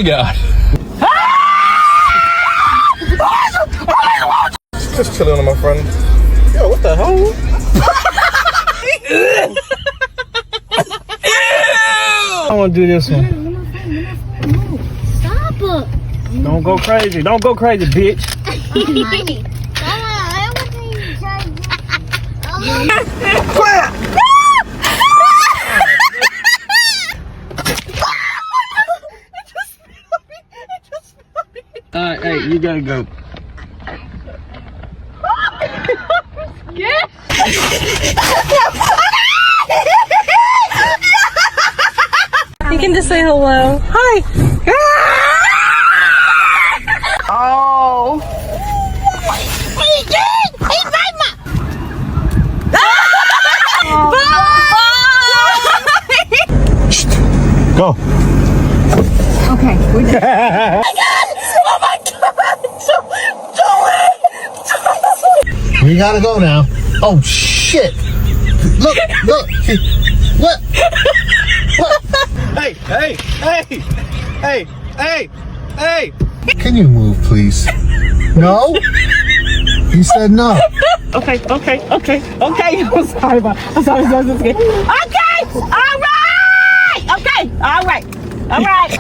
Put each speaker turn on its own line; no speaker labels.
god.
Just chilling on my friend. Yo, what the hell? I want to do this one.
Stop it.
Don't go crazy. Don't go crazy, bitch. Alright, hey, you gotta go.
You can just say hello. Hi.
Oh. Go.
Okay, we're done.
We gotta go now. Oh shit! Look! What? What? Hey! Can you move, please? No? You said no.
Okay. I'm sorry. Okay. All right.